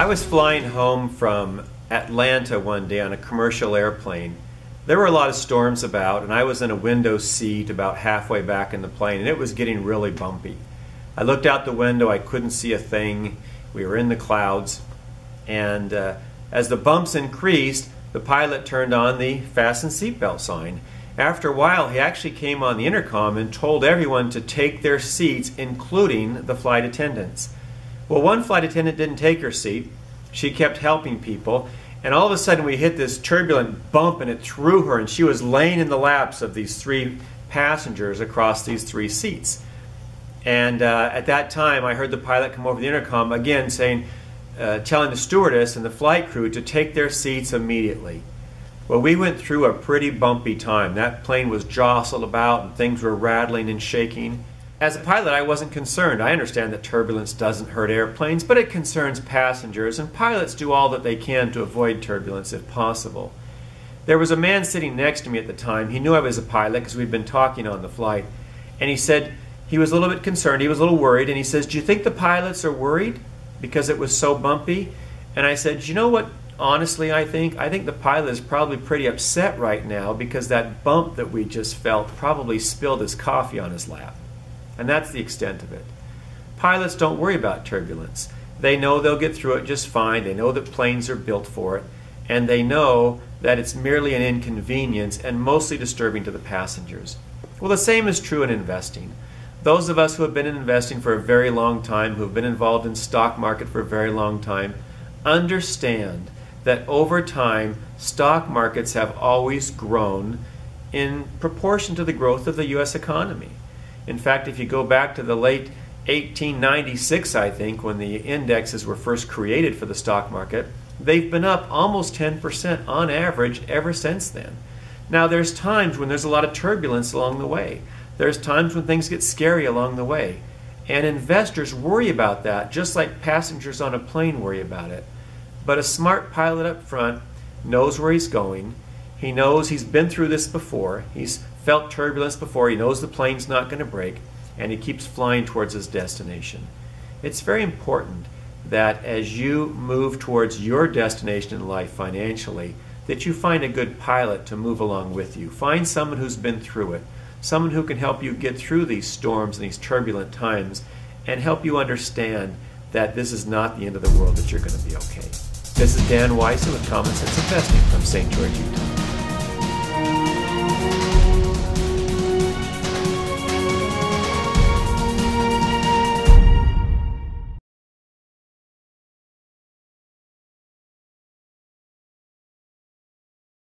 I was flying home from Atlanta one day on a commercial airplane. There were a lot of storms about, and I was in a window seat about halfway back in the plane, and it was getting really bumpy. I looked out the window, I couldn't see a thing. We were in the clouds, and as the bumps increased, the pilot turned on the fasten seatbelt sign. After a while, he actually came on the intercom and told everyone to take their seats, including the flight attendants. Well, one flight attendant didn't take her seat. She kept helping people, and all of a sudden we hit this turbulent bump and it threw her, and she was laying in the laps of these three passengers across these three seats. And at that time I heard the pilot come over the intercom again saying, telling the stewardess and the flight crew to take their seats immediately. Well, we went through a pretty bumpy time. That plane was jostled about and things were rattling and shaking. As a pilot, I wasn't concerned. I understand that turbulence doesn't hurt airplanes, but it concerns passengers, and pilots do all that they can to avoid turbulence if possible. There was a man sitting next to me at the time. He knew I was a pilot because we'd been talking on the flight, and he said he was a little bit concerned. He was a little worried, and he says, "Do you think the pilots are worried because it was so bumpy?" And I said, "You know what? Honestly, I think the pilot is probably pretty upset right now because that bump that we just felt probably spilled his coffee on his lap." And that's the extent of it. Pilots don't worry about turbulence. They know they'll get through it just fine. They know that planes are built for it. And they know that it's merely an inconvenience and mostly disturbing to the passengers. Well, the same is true in investing. Those of us who have been in investing for a very long time, who have been involved in stock market for a very long time, understand that over time, stock markets have always grown in proportion to the growth of the U.S. economy. In fact, if you go back to the late 1896, I think, when the indexes were first created for the stock market, they've been up almost 10% on average ever since then. Now, there's times when there's a lot of turbulence along the way. There's times when things get scary along the way. And investors worry about that, just like passengers on a plane worry about it. But a smart pilot up front knows where he's going. He knows he's been through this before. He's felt turbulence before. He knows the plane's not going to break, and he keeps flying towards his destination. It's very important that as you move towards your destination in life financially, that you find a good pilot to move along with you. Find someone who's been through it, someone who can help you get through these storms and these turbulent times and help you understand that this is not the end of the world, that you're going to be okay. This is Dan Weiss with Common Sense Investing from St. George, Utah.